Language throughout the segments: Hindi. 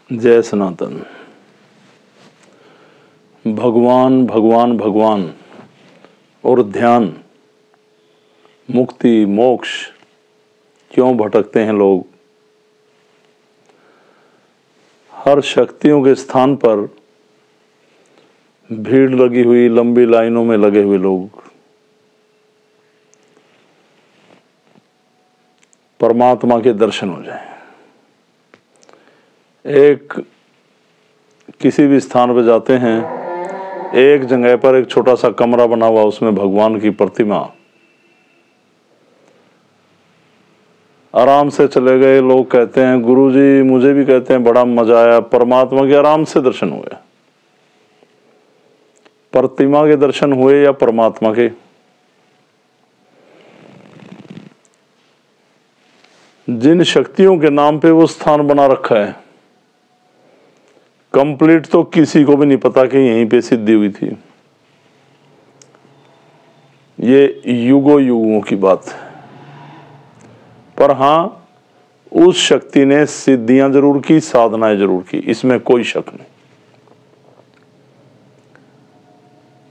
जय सनातन। भगवान भगवान भगवान और ध्यान, मुक्ति मोक्ष क्यों भटकते हैं लोग। हर शक्तियों के स्थान पर भीड़ लगी हुई, लंबी लाइनों में लगे हुए लोग। परमात्मा के दर्शन हो जाएं। एक किसी भी स्थान पर जाते हैं, एक जगह पर एक छोटा सा कमरा बना हुआ, उसमें भगवान की प्रतिमा। आराम से चले गए। लोग कहते हैं, गुरुजी मुझे भी कहते हैं बड़ा मजा आया, परमात्मा के आराम से दर्शन हुए। प्रतिमा के दर्शन हुए या परमात्मा के? जिन शक्तियों के नाम पे वो स्थान बना रखा है, कंप्लीट तो किसी को भी नहीं पता कि यहीं पे सिद्धि हुई थी। ये युगों युगों की बात है। पर हां, उस शक्ति ने सिद्धियां जरूर की, साधनाएं जरूर की, इसमें कोई शक नहीं।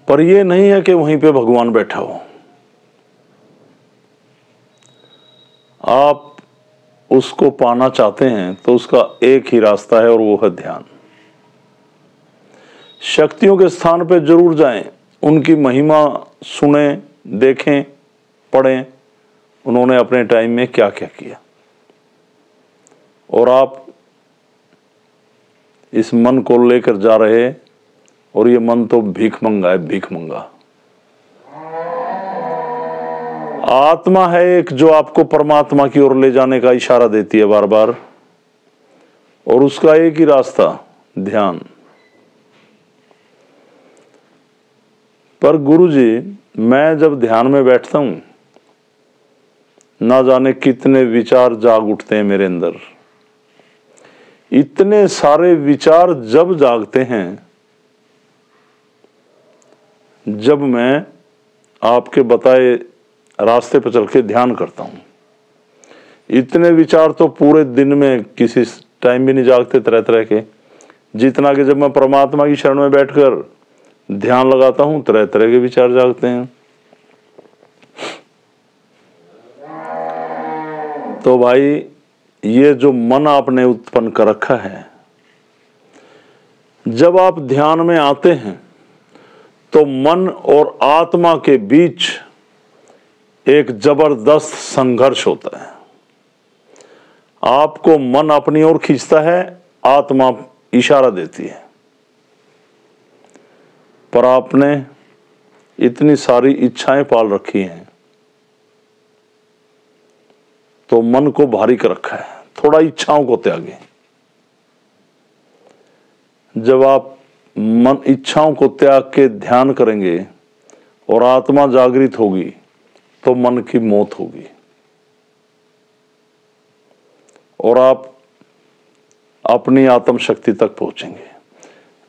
पर यह नहीं है कि वहीं पे भगवान बैठा हो। आप उसको पाना चाहते हैं तो उसका एक ही रास्ता है और वो है ध्यान। शक्तियों के स्थान पे जरूर जाएं, उनकी महिमा सुने, देखें, पढ़ें, उन्होंने अपने टाइम में क्या क्या किया। और आप इस मन को लेकर जा रहे, और ये मन तो भीख मंगा है, भीख मंगा। आत्मा है एक जो आपको परमात्मा की ओर ले जाने का इशारा देती है बार बार, और उसका एक ही रास्ता ध्यान। पर गुरुजी, मैं जब ध्यान में बैठता हूं, ना जाने कितने विचार जाग उठते हैं मेरे अंदर। इतने सारे विचार जब जागते हैं, जब मैं आपके बताए रास्ते पर चल के ध्यान करता हूं। इतने विचार तो पूरे दिन में किसी टाइम भी नहीं जागते, तरह तरह के। जितना कि जब मैं परमात्मा की शरण में बैठकर ध्यान लगाता हूं, तरह तरह के विचार जागते हैं। तो भाई, ये जो मन आपने उत्पन्न कर रखा है, जब आप ध्यान में आते हैं तो मन और आत्मा के बीच एक जबरदस्त संघर्ष होता है। आपको मन अपनी ओर खींचता है, आत्मा इशारा देती है। पर आपने इतनी सारी इच्छाएं पाल रखी हैं तो मन को भारी कर रखा है। थोड़ा इच्छाओं को त्यागे। जब आप मन इच्छाओं को त्याग के ध्यान करेंगे और आत्मा जागृत होगी तो मन की मौत होगी, और आप अपनी आत्म शक्ति तक पहुंचेंगे।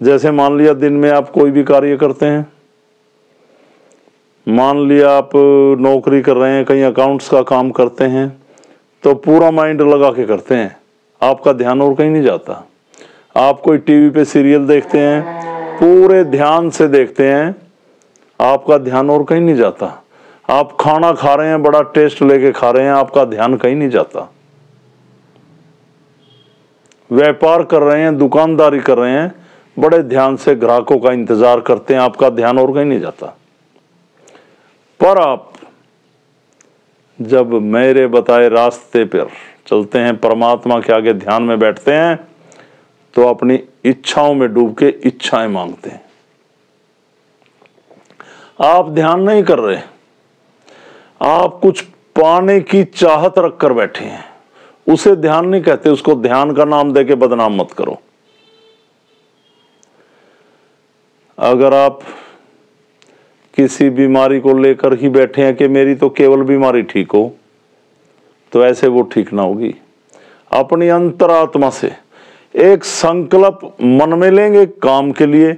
जैसे मान लिया दिन में आप कोई भी कार्य करते हैं, मान लिया आप नौकरी कर रहे हैं, कहीं अकाउंट्स का काम करते हैं, तो पूरा माइंड लगा के करते हैं, आपका ध्यान और कहीं नहीं जाता। आप कोई टीवी पे सीरियल देखते हैं, पूरे ध्यान से देखते हैं, आपका ध्यान और कहीं नहीं जाता। आप खाना खा रहे हैं, बड़ा टेस्ट लेके खा रहे हैं, आपका ध्यान कहीं नहीं जाता। व्यापार कर रहे हैं, दुकानदारी कर रहे हैं, बड़े ध्यान से ग्राहकों का इंतजार करते हैं, आपका ध्यान और कहीं नहीं जाता। पर आप जब मेरे बताए रास्ते पर चलते हैं, परमात्मा के आगे ध्यान में बैठते हैं, तो अपनी इच्छाओं में डूब के इच्छाएं मांगते हैं। आप ध्यान नहीं कर रहे, आप कुछ पाने की चाहत रखकर बैठे हैं। उसे ध्यान नहीं कहते, उसको ध्यान का नाम देके बदनाम मत करो। अगर आप किसी बीमारी को लेकर ही बैठे हैं कि मेरी तो केवल बीमारी ठीक हो, तो ऐसे वो ठीक ना होगी। अपनी अंतरात्मा से एक संकल्प मन में लेंगे काम के लिए,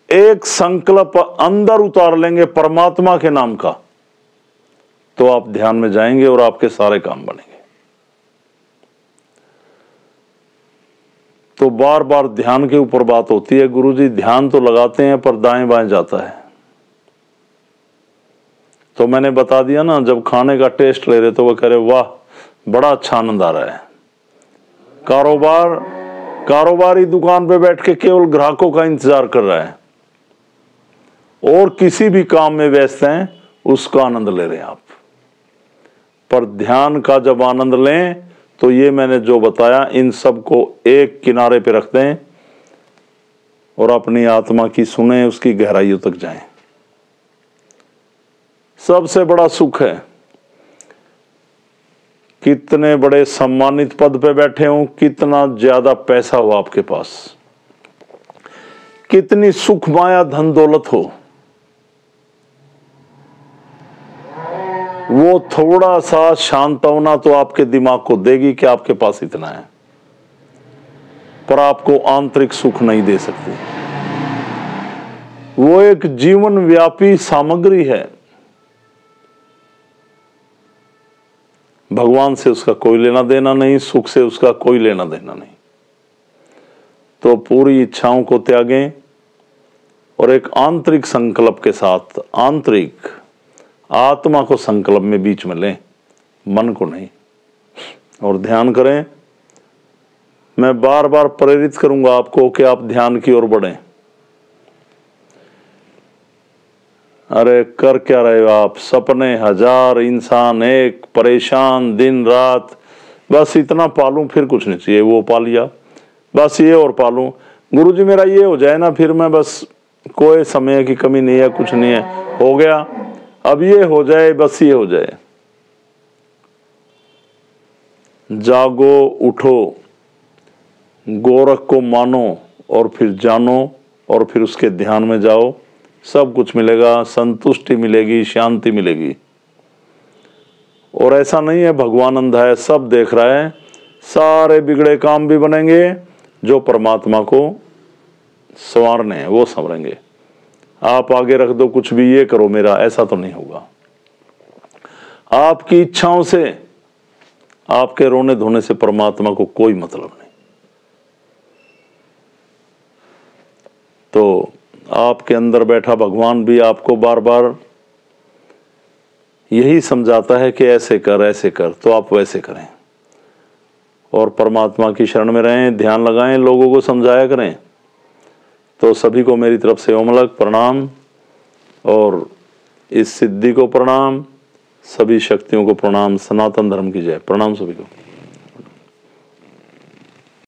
एक संकल्प अंदर उतार लेंगे परमात्मा के नाम का, तो आप ध्यान में जाएंगे और आपके सारे काम बनेंगे। तो बार बार ध्यान के ऊपर बात होती है, गुरुजी ध्यान तो लगाते हैं पर दाएं बाएं जाता है। तो मैंने बता दिया ना, जब खाने का टेस्ट ले रहे तो वो कह रहे वाह बड़ा अच्छा आनंद आ रहा है। कारोबारी दुकान पे बैठ के केवल ग्राहकों का इंतजार कर रहा है और किसी भी काम में व्यस्त हैं, उसका आनंद ले रहे हैं आप। पर ध्यान का जब आनंद लें तो ये मैंने जो बताया इन सब को एक किनारे पे रख दें और अपनी आत्मा की सुने, उसकी गहराइयों तक जाएं। सबसे बड़ा सुख है, कितने बड़े सम्मानित पद पे बैठे हो, कितना ज्यादा पैसा हो आपके पास, कितनी सुख माया धन दौलत हो, वो थोड़ा सा शांतवना तो आपके दिमाग को देगी कि आपके पास इतना है, पर आपको आंतरिक सुख नहीं दे सकती। वो एक जीवन व्यापी सामग्री है, भगवान से उसका कोई लेना देना नहीं, सुख से उसका कोई लेना देना नहीं। तो पूरी इच्छाओं को त्यागें और एक आंतरिक संकल्प के साथ, आंतरिक आत्मा को संकल्प में बीच में लें, मन को नहीं, और ध्यान करें। मैं बार बार प्रेरित करूंगा आपको कि आप ध्यान की ओर बढ़ें। अरे कर क्या रहे हो आप, सपने हजार, इंसान एक, परेशान दिन रात, बस इतना पालूं फिर कुछ नहीं चाहिए, वो पा लिया, बस ये और पालूं, गुरुजी मेरा ये हो जाए ना, फिर मैं बस, कोई समय की कमी नहीं है, कुछ नहीं है, हो गया, अब ये हो जाए, बस ये हो जाए। जागो, उठो, गोरख को मानो और फिर जानो और फिर उसके ध्यान में जाओ, सब कुछ मिलेगा, संतुष्टि मिलेगी, शांति मिलेगी। और ऐसा नहीं है भगवान अंधा है, सब देख रहा है, सारे बिगड़े काम भी बनेंगे, जो परमात्मा को संवारने हैं वो संवरेंगे। आप आगे रख दो कुछ भी, ये करो मेरा, ऐसा तो नहीं होगा। आपकी इच्छाओं से, आपके रोने धोने से परमात्मा को कोई मतलब नहीं। तो आपके अंदर बैठा भगवान भी आपको बार बार यही समझाता है कि ऐसे कर, ऐसे कर, तो आप वैसे करें और परमात्मा की शरण में रहें, ध्यान लगाएं, लोगों को समझाया करें। तो सभी को मेरी तरफ से ओमलक प्रणाम और इस सिद्धि को प्रणाम, सभी शक्तियों को प्रणाम। सनातन धर्म की जय। प्रणाम सभी को।